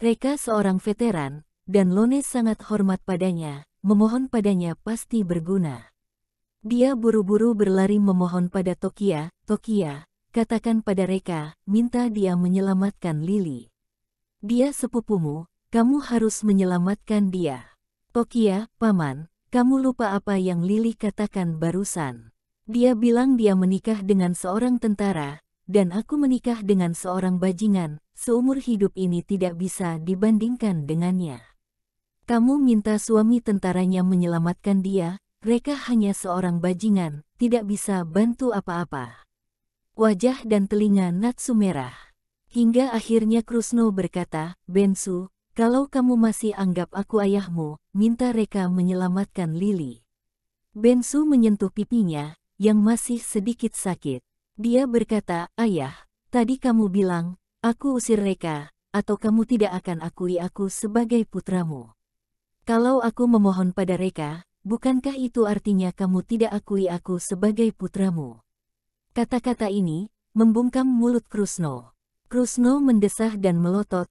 Reka seorang veteran, dan Lone sangat hormat padanya, memohon padanya pasti berguna. Dia buru-buru berlari memohon pada Tokia, "Tokia, katakan pada Reka, minta dia menyelamatkan Lily. Dia sepupumu, kamu harus menyelamatkan dia." "Tokia, Paman, kamu lupa apa yang Lily katakan barusan. Dia bilang dia menikah dengan seorang tentara, dan aku menikah dengan seorang bajingan, seumur hidup ini tidak bisa dibandingkan dengannya. Kamu minta suami tentaranya menyelamatkan dia, Reka hanya seorang bajingan, tidak bisa bantu apa-apa." Wajah dan telinga Natsu merah. Hingga akhirnya Krusno berkata, "Bensu, kalau kamu masih anggap aku ayahmu, minta Reka menyelamatkan Lily." Bensu menyentuh pipinya, yang masih sedikit sakit. Dia berkata, "Ayah, tadi kamu bilang, aku usir Reka, atau kamu tidak akan akui aku sebagai putramu. Kalau aku memohon pada Reka, bukankah itu artinya kamu tidak akui aku sebagai putramu?" Kata-kata ini membungkam mulut Krusno. Krusno mendesah dan melotot,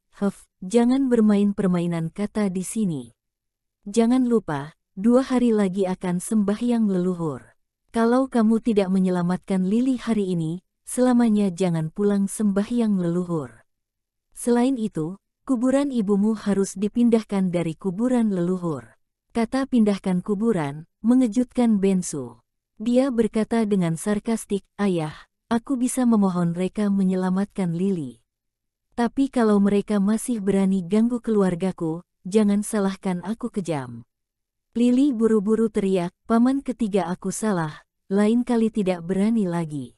jangan bermain permainan kata di sini. Jangan lupa, 2 hari lagi akan sembahyang leluhur. Kalau kamu tidak menyelamatkan Lily hari ini, selamanya jangan pulang sembahyang leluhur. Selain itu, kuburan ibumu harus dipindahkan dari kuburan leluhur." Kata pindahkan kuburan mengejutkan Bensu. Dia berkata dengan sarkastik, "Ayah, aku bisa memohon Reka menyelamatkan Lily. Tapi kalau mereka masih berani ganggu keluargaku, jangan salahkan aku kejam." Lily buru-buru teriak, "Paman, ketiga aku salah, lain kali tidak berani lagi.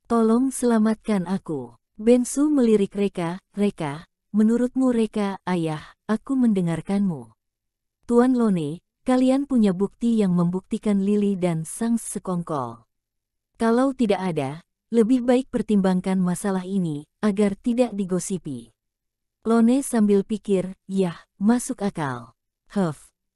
Tolong selamatkan aku." Bensu melirik Reka, "Reka, menurutmu Reka, ayah, aku mendengarkanmu. Tuan Lone, kalian punya bukti yang membuktikan Lily dan sang sekongkol. Kalau tidak ada, lebih baik pertimbangkan masalah ini, agar tidak digosipi." Lone sambil pikir, "Yah, masuk akal.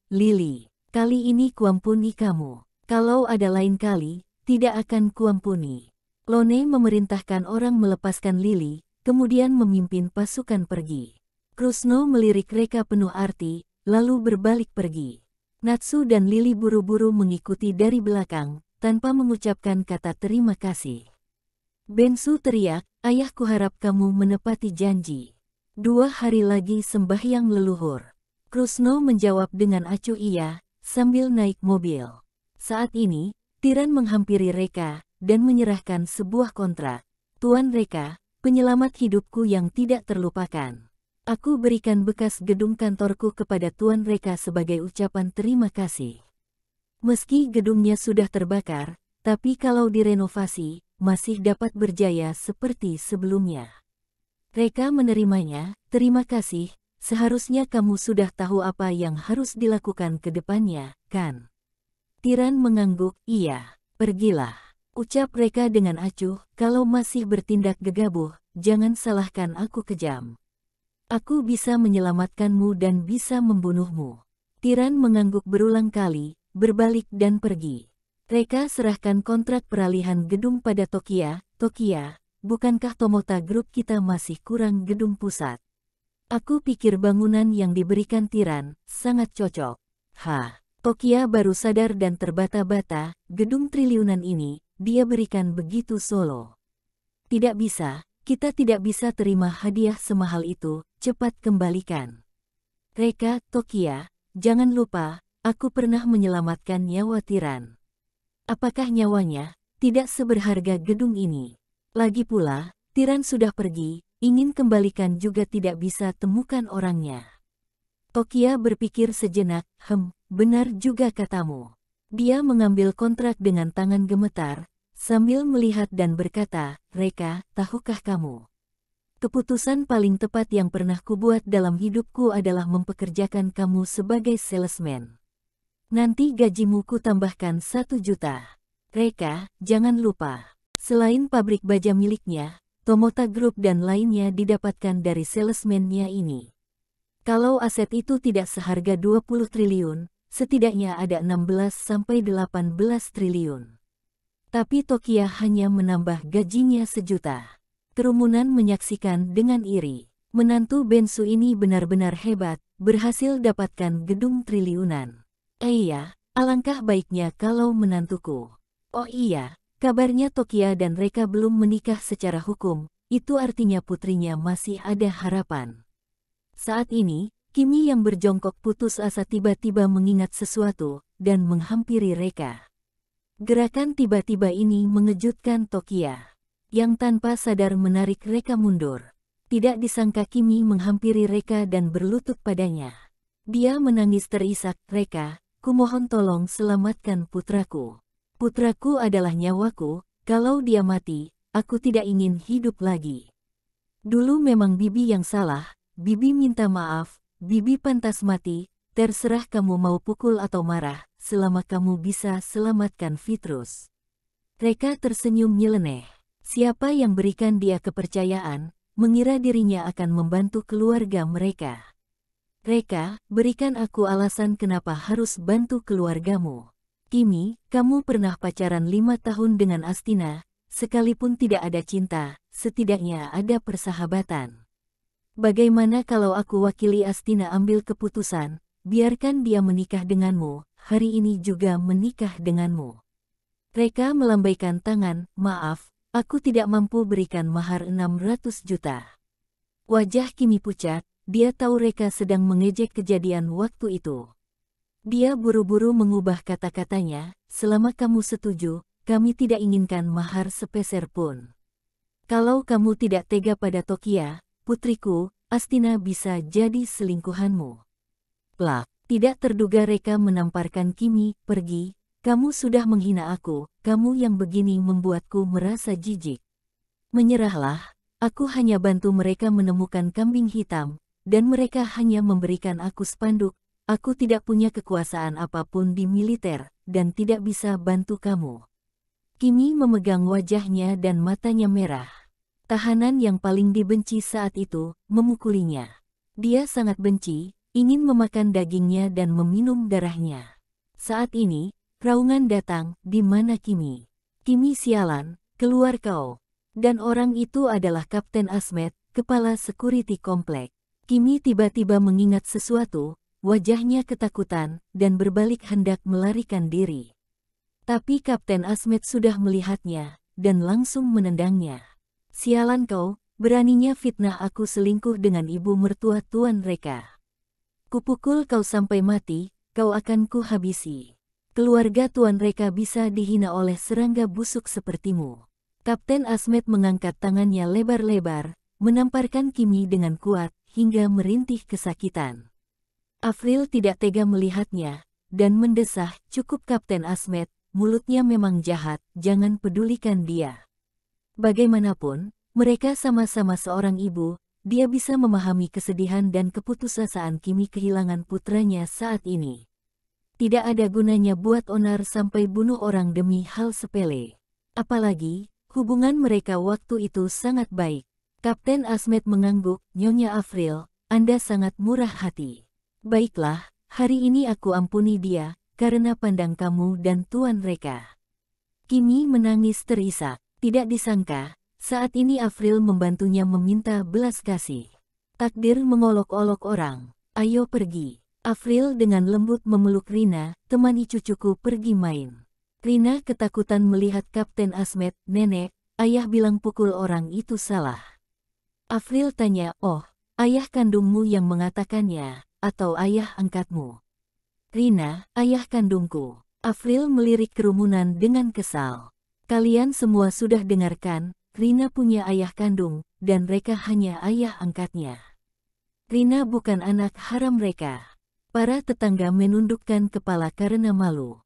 Lily, kali ini kuampuni kamu. Kalau ada lain kali, tidak akan kuampuni." Lone memerintahkan orang melepaskan Lily, kemudian memimpin pasukan pergi. Krusno melirik Reka penuh arti, lalu berbalik pergi. Natsu dan Lily buru-buru mengikuti dari belakang, tanpa mengucapkan kata terima kasih. Bensu teriak, "Ayahku harap kamu menepati janji. 2 hari lagi sembahyang leluhur." Krusno menjawab dengan acuh iya, sambil naik mobil. Saat ini, Tiran menghampiri Reka, dan menyerahkan sebuah kontrak. "Tuan Reka, penyelamat hidupku yang tidak terlupakan. Aku berikan bekas gedung kantorku kepada Tuan Reka sebagai ucapan terima kasih. Meski gedungnya sudah terbakar, tapi kalau direnovasi, masih dapat berjaya seperti sebelumnya." Reka menerimanya, "Terima kasih, seharusnya kamu sudah tahu apa yang harus dilakukan ke depannya, kan?" Tiran mengangguk, "Iya, pergilah." Ucap Reka dengan acuh, "Kalau masih bertindak gegabah, jangan salahkan aku kejam. Aku bisa menyelamatkanmu dan bisa membunuhmu." Tiran mengangguk berulang kali, berbalik dan pergi. Reka serahkan kontrak peralihan gedung pada Tokia, "Tokia, bukankah Tomota Group kita masih kurang gedung pusat? Aku pikir bangunan yang diberikan Tiran sangat cocok." Tokia baru sadar dan terbata-bata, gedung triliunan ini, dia berikan begitu solo. "Tidak bisa, kita tidak bisa terima hadiah semahal itu, cepat kembalikan." "Reka, Tokia, jangan lupa, aku pernah menyelamatkan nyawa Tiran. Apakah nyawanya tidak seberharga gedung ini? Lagi pula, Tiran sudah pergi, ingin kembalikan juga tidak bisa temukan orangnya." Tokia berpikir sejenak, benar juga katamu." Dia mengambil kontrak dengan tangan gemetar, sambil melihat dan berkata, "Reka, tahukah kamu? Keputusan paling tepat yang pernah kubuat dalam hidupku adalah mempekerjakan kamu sebagai salesman. Nanti gajimu ku tambahkan 1 juta. Reka, jangan lupa, selain pabrik baja miliknya, Tomota Group dan lainnya didapatkan dari salesman-nya ini. Kalau aset itu tidak seharga 20 triliun, setidaknya ada 16-18 triliun. Tapi Tokia hanya menambah gajinya 1 juta." Kerumunan menyaksikan dengan iri. Menantu Bensu ini benar-benar hebat, berhasil dapatkan gedung triliunan. Iya, alangkah baiknya kalau menantuku. Oh iya, kabarnya Tokia dan Reka belum menikah secara hukum, itu artinya putrinya masih ada harapan. Saat ini, Kimi yang berjongkok putus asa tiba-tiba mengingat sesuatu, dan menghampiri Reka. Gerakan tiba-tiba ini mengejutkan Tokia, yang tanpa sadar menarik Reka mundur. Tidak disangka Kimi menghampiri Reka dan berlutut padanya. Dia menangis terisak, "Reka, kumohon tolong selamatkan putraku. Putraku adalah nyawaku, kalau dia mati, aku tidak ingin hidup lagi. Dulu memang Bibi yang salah, Bibi minta maaf, Bibi pantas mati, terserah kamu mau pukul atau marah, selama kamu bisa selamatkan Fitrus." Reka tersenyum nyeleneh. Siapa yang berikan dia kepercayaan, mengira dirinya akan membantu keluarga mereka. "Reka, berikan aku alasan kenapa harus bantu keluargamu. Kimi, kamu pernah pacaran 5 tahun dengan Astina, sekalipun tidak ada cinta, setidaknya ada persahabatan. Bagaimana kalau aku wakili Astina ambil keputusan, biarkan dia menikah denganmu, hari ini juga menikah denganmu." Reka melambaikan tangan, "Maaf, aku tidak mampu berikan mahar 600 juta. Wajah Kimi pucat, dia tahu Reka sedang mengejek kejadian waktu itu. Dia buru-buru mengubah kata-katanya, "Selama kamu setuju, kami tidak inginkan mahar sepeser pun. Kalau kamu tidak tega pada Tokia, putriku, Astina bisa jadi selingkuhanmu." Plak, tidak terduga Reka menamparkan Kimi, "Pergi. Kamu sudah menghina aku, kamu yang begini membuatku merasa jijik. Menyerahlah, aku hanya bantu mereka menemukan kambing hitam, dan mereka hanya memberikan aku spanduk, aku tidak punya kekuasaan apapun di militer, dan tidak bisa bantu kamu." Kimi memegang wajahnya dan matanya merah. Tahanan yang paling dibenci saat itu, memukulinya. Dia sangat benci, ingin memakan dagingnya dan meminum darahnya. Saat ini, raungan datang, "Di mana Kimi? Kimi sialan, keluar kau." Dan orang itu adalah Kapten Asmet, kepala security komplek. Kimi tiba-tiba mengingat sesuatu, wajahnya ketakutan, dan berbalik hendak melarikan diri. Tapi Kapten Asmet sudah melihatnya, dan langsung menendangnya. "Sialan kau, beraninya fitnah aku selingkuh dengan ibu mertua Tuan Reka. Kupukul kau sampai mati, kau akan kuhabisi. Keluarga Tuan Reka bisa dihina oleh serangga busuk sepertimu." Kapten Asmet mengangkat tangannya lebar-lebar, menamparkan Kimi dengan kuat, hingga merintih kesakitan. Afril tidak tega melihatnya, dan mendesah, "Cukup Kapten Asmet, mulutnya memang jahat, jangan pedulikan dia. Bagaimanapun, mereka sama-sama seorang ibu, dia bisa memahami kesedihan dan keputusasaan Kimi kehilangan putranya saat ini. Tidak ada gunanya buat onar sampai bunuh orang demi hal sepele. Apalagi, hubungan mereka waktu itu sangat baik." Kapten Asmet mengangguk, "Nyonya Afril, Anda sangat murah hati. Baiklah, hari ini aku ampuni dia, karena pandang kamu dan Tuan Reka." Kimi menangis terisak. Tidak disangka, saat ini Afril membantunya meminta belas kasih. Takdir mengolok-olok orang. "Ayo pergi." Afril dengan lembut memeluk Rina, "Temani cucuku pergi main." Rina ketakutan melihat Kapten Asmet, "Nenek, ayah bilang pukul orang itu salah." Afril tanya, "Oh, ayah kandungmu yang mengatakannya, atau ayah angkatmu?" "Rina, ayah kandungku." Afril melirik kerumunan dengan kesal. "Kalian semua sudah dengarkan, Rina punya ayah kandung, dan Reka hanya ayah angkatnya. Rina bukan anak haram Reka." Para tetangga menundukkan kepala karena malu.